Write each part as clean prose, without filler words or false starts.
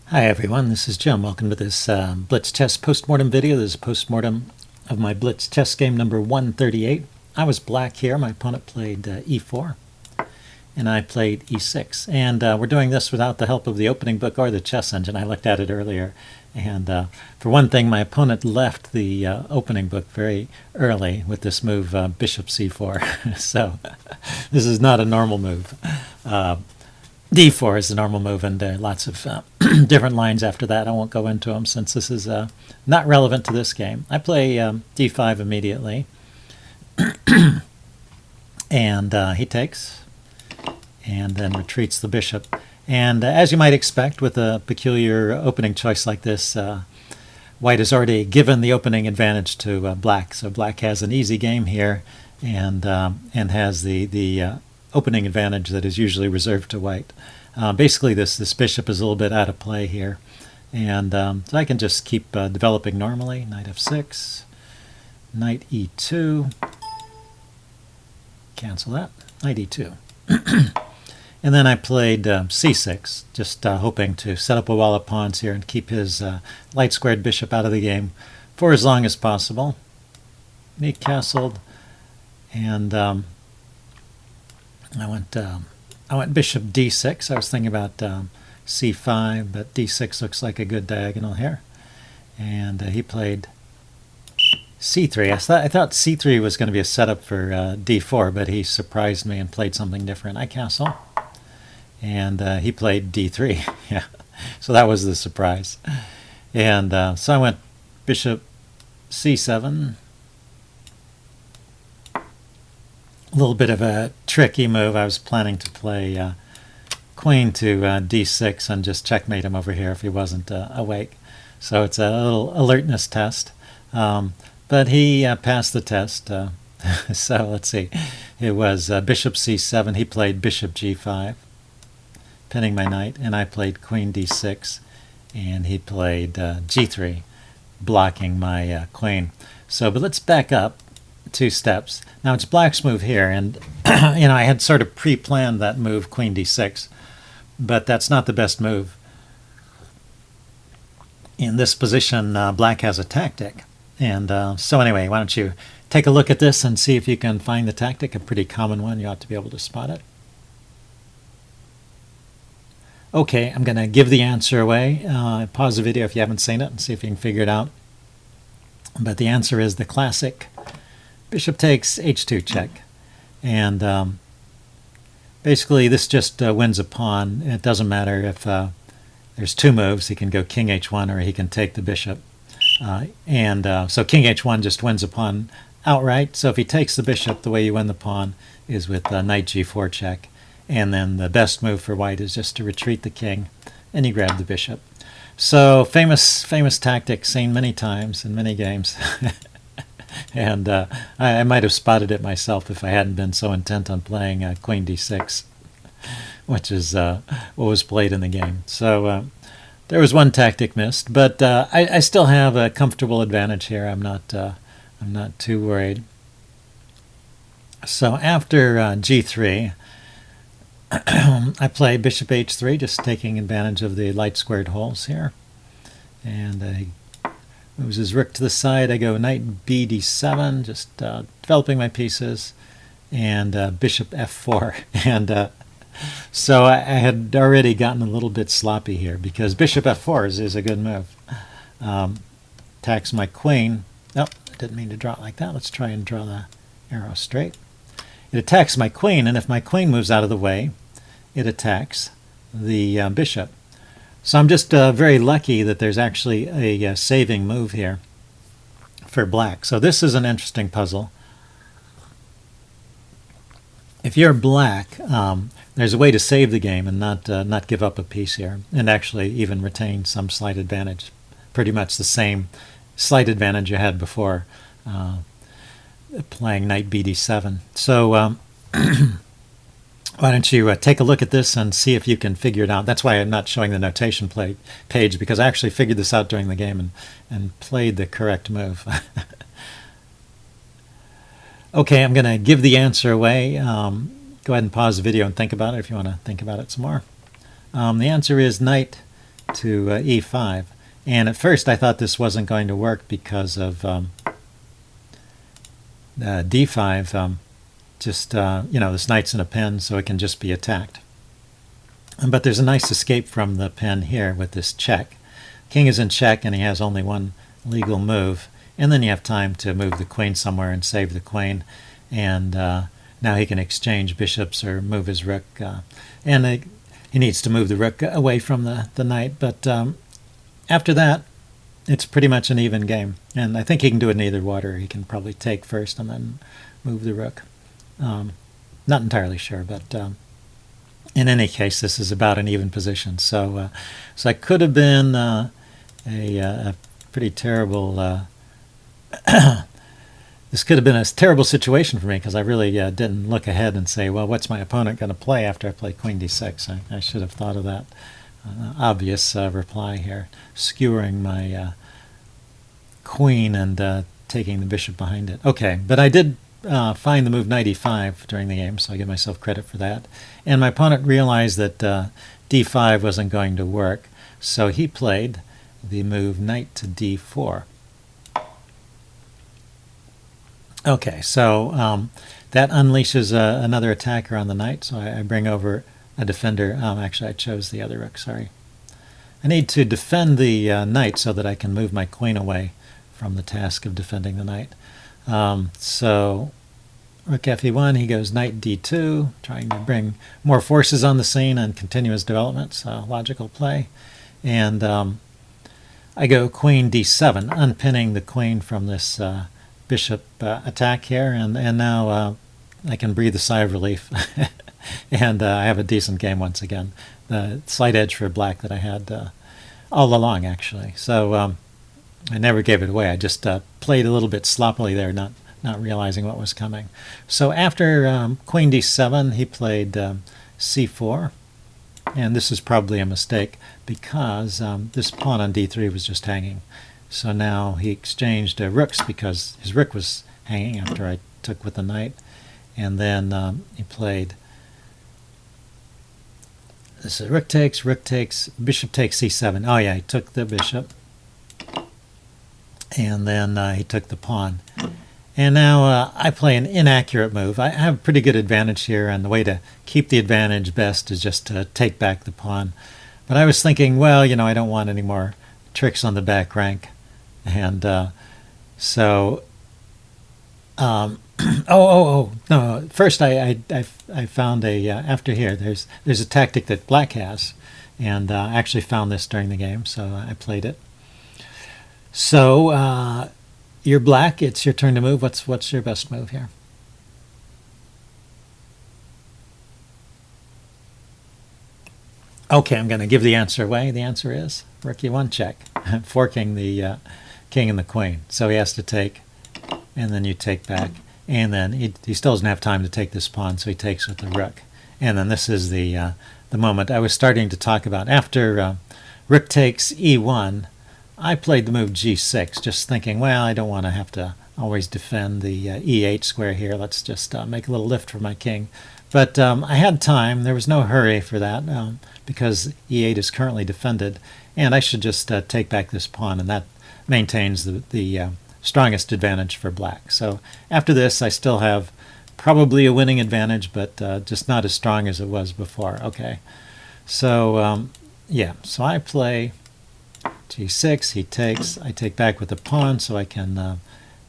Hi everyone, this is Jim. Welcome to this Blitz chess postmortem video. This is postmortem of my Blitz chess game number 138. I was black here. My opponent played e4 and I played e6. And we're doing this without the help of the opening book or the chess engine. I looked at it earlier. And for one thing, my opponent left the opening book very early with this move, bishop c4. So this is not a normal move. D4 is the normal move, and lots of different lines after that. I won't go into them since this is not relevant to this game. I play D5 immediately, and he takes, and then retreats the bishop. And as you might expect with a peculiar opening choice like this, white has already given the opening advantage to black. So black has an easy game here, and has the opening advantage that is usually reserved to white. Basically, this bishop is a little bit out of play here, and so I can just keep developing normally. Knight f6, knight e2, cancel that, knight e2. And then I played c6, just hoping to set up a wall of pawns here and keep his light-squared bishop out of the game for as long as possible. He castled, and I went bishop d6. I was thinking about c5, but d6 looks like a good diagonal here. And he played c3. I thought c3 was going to be a setup for d4, but he surprised me and played something different. I castle, and he played d3. Yeah, so that was the surprise. And so I went bishop c7. A little bit of a tricky move. I was planning to play queen to d6 and just checkmate him over here if he wasn't awake. So it's a little alertness test. But he passed the test. So let's see. It was bishop c7. He played bishop g5, pinning my knight, and I played queen d6, and he played g3, blocking my queen. So, but let's back up 2 steps. Now it's black's move here, and I had sort of pre-planned that move, queen d6, but that's not the best move. In this position, black has a tactic, and so anyway, why don't you take a look at this and see if you can find the tactic, a pretty common one. You ought to be able to spot it. Okay, I'm going to give the answer away. Pause the video if you haven't seen it and see if you can figure it out. But the answer is the classic bishop takes h2 check, and basically this just wins a pawn. It doesn't matter if there's 2 moves. He can go king h1 or he can take the bishop, so king h1 just wins a pawn outright. So if he takes the bishop, the way you win the pawn is with knight g4 check, and then the best move for white is just to retreat the king and you grab the bishop. So famous tactic, seen many times in many games. And I might have spotted it myself if I hadn't been so intent on playing queen d6, which is what was played in the game. So there was one tactic missed, but I still have a comfortable advantage here. I'm not too worried. So after g3, I play bishop h3, just taking advantage of the light squared holes here, and he moves his rook to the side. I go knight b d7, just developing my pieces, and bishop f4. And so I had already gotten a little bit sloppy here, because bishop f4 is a good move. Attacks my queen. Oh, I didn't mean to draw it like that. Let's try and draw the arrow straight. It attacks my queen, and if my queen moves out of the way, it attacks the bishop. So I'm just very lucky that there's actually a saving move here for black. So this is an interesting puzzle. If you're black, there's a way to save the game and not give up a piece here, and actually even retain some slight advantage. Pretty much the same slight advantage you had before playing knight b d7. So why don't you take a look at this and see if you can figure it out. That's why I'm not showing the notation page, because I actually figured this out during the game and played the correct move. Okay, I'm going to give the answer away. Go ahead and pause the video and think about it if you want to think about it some more. The answer is knight to e5. And at first I thought this wasn't going to work because of d5. Just, this knight's in a pin, so it can just be attacked. But there's a nice escape from the pin here with this check. King is in check, and he has only one legal move. And then you have time to move the queen somewhere and save the queen. And now he can exchange bishops or move his rook. He needs to move the rook away from the knight. But after that, it's pretty much an even game. And I think he can do it in either water. He can probably take first and then move the rook. Not entirely sure, but in any case, this is about an even position. So it could have been a pretty terrible... This could have been a terrible situation for me because I really didn't look ahead and say, well, what's my opponent going to play after I play queen d6? I should have thought of that obvious reply here, skewering my queen and taking the bishop behind it. Okay, but I did find the move knight e5 during the game, so I give myself credit for that. And my opponent realized that d5 wasn't going to work, so he played the move knight to d4. Okay, so that unleashes another attacker on the knight, so I bring over a defender. Actually, I chose the other rook, sorry. I need to defend the knight so that I can move my queen away from the task of defending the knight. So rook fe1, he goes knight d2, trying to bring more forces on the scene and continue his development, so logical play. And I go queen d7, unpinning the queen from this bishop attack here, and now I can breathe a sigh of relief. And I have a decent game once again. The slight edge for black that I had all along, actually. So I never gave it away. I just played a little bit sloppily there, not realizing what was coming. So after queen d7, he played c4. And this is probably a mistake because this pawn on d3 was just hanging. So now he exchanged rooks because his rook was hanging after I took with the knight. And then he played, this is rook takes, bishop takes c7. Oh yeah, he took the bishop. And then he took the pawn. And now I play an inaccurate move. I have a pretty good advantage here, and the way to keep the advantage best is just to take back the pawn. But I was thinking, well, I don't want any more tricks on the back rank. And so, no, first I found after here, there's a tactic that black has, and I actually found this during the game, so I played it. So, you're black, it's your turn to move. What's your best move here? Okay, I'm going to give the answer away. The answer is rook e1 check, forking the king and the queen. So he has to take, and then you take back, and then he still doesn't have time to take this pawn, so he takes with the rook. And then this is the moment I was starting to talk about. After rook takes e1, I played the move g6, just thinking, well, I don't want to have to always defend the e8 square here. Let's just make a little lift for my king. But I had time. There was no hurry for that because e8 is currently defended, and I should just take back this pawn, and that maintains the strongest advantage for black. So after this, I still have probably a winning advantage, but just not as strong as it was before. Okay, so yeah, so I play g6, he takes, I take back with the pawn, so I can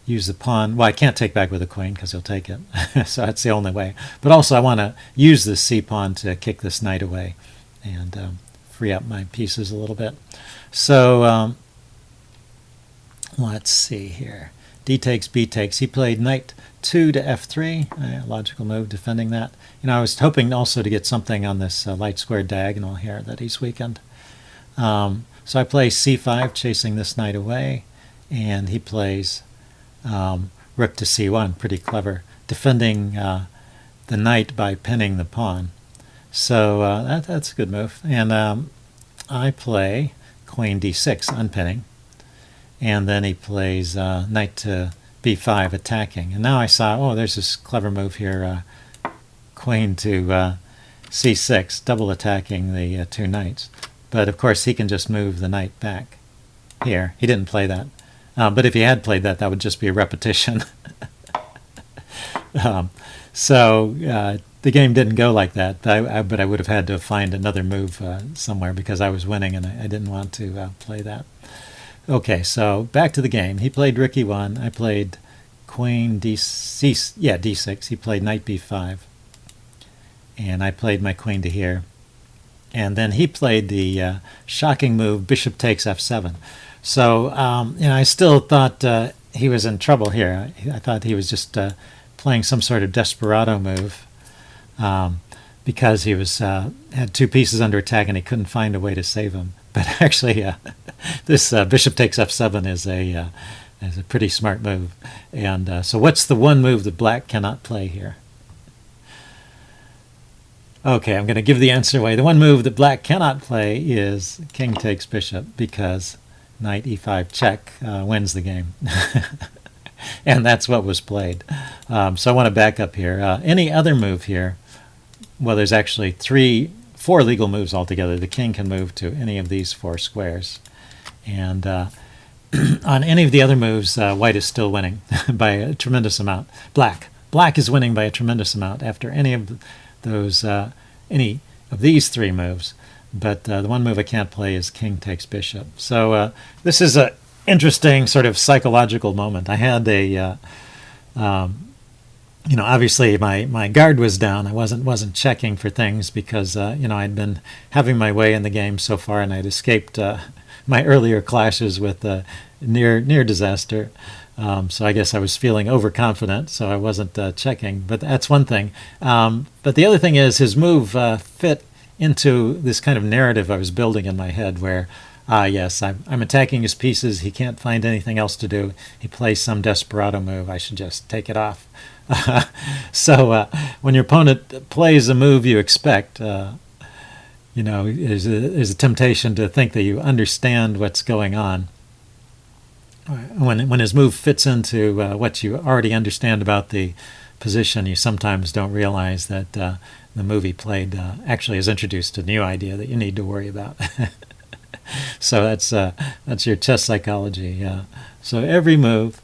use the pawn. Well, I can't take back with the queen because he'll take it, so that's the only way. But also I want to use this c-pawn to kick this knight away and free up my pieces a little bit. So let's see here. D takes, B takes. He played knight 2 to f3, a logical move, defending that. I was hoping also to get something on this light square diagonal here that he's weakened. So I play c5, chasing this knight away, and he plays rook to c1, pretty clever, defending the knight by pinning the pawn. So that's a good move. And I play queen d6, unpinning, and then he plays knight to b5, attacking. And now I saw, oh, there's this clever move here, queen to c6, double attacking the two knights. But of course, he can just move the knight back here. He didn't play that. But if he had played that, that would just be a repetition. So the game didn't go like that. But I would have had to find another move somewhere because I was winning and I didn't want to play that. Okay, so back to the game. He played rook e1. I played queen d6. He played knight b5. And I played my queen to here. And then he played the shocking move, bishop takes f7. So I still thought he was in trouble here. I thought he was just playing some sort of desperado move because he was had two pieces under attack and he couldn't find a way to save them. But actually, this bishop takes f7 is a pretty smart move. And so what's the one move that black cannot play here? Okay, I'm going to give the answer away. The one move that black cannot play is king takes bishop because knight e5 check wins the game. And that's what was played. So I want to back up here. Any other move here, well, there's actually four legal moves altogether. The king can move to any of these four squares. And on any of the other moves, white is still winning by a tremendous amount. Black is winning by a tremendous amount after any of those any of these three moves, but the one move I can't play is king takes bishop. So this is an interesting sort of psychological moment. I had obviously my guard was down. I wasn't checking for things because I'd been having my way in the game so far, and I'd escaped my earlier clashes with near disaster. So I guess I was feeling overconfident, so I wasn't checking. But that's one thing. But the other thing is his move fit into this kind of narrative I was building in my head where, yes, I'm attacking his pieces. He can't find anything else to do. He plays some desperado move. I should just take it off. So when your opponent plays a move you expect, there's a temptation to think that you understand what's going on. When his move fits into what you already understand about the position, you sometimes don't realize that the move he played actually has introduced a new idea that you need to worry about. So that's your chess psychology. So every move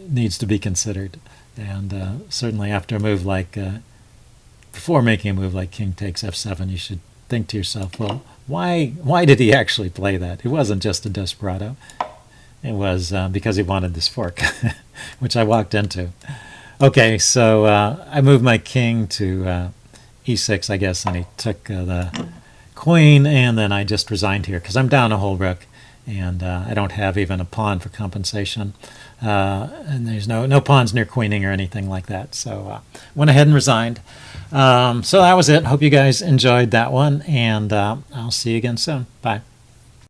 needs to be considered, and certainly after a move like before making a move like king takes f7, you should think to yourself, well, why did he actually play that? It wasn't just a desperado. It was because he wanted this fork, which I walked into. Okay, so I moved my king to e6, I guess, and he took the queen, and then I just resigned here because I'm down a whole rook, and I don't have even a pawn for compensation, and there's no pawns near queening or anything like that. So went ahead and resigned. So that was it. Hope you guys enjoyed that one, and I'll see you again soon. Bye.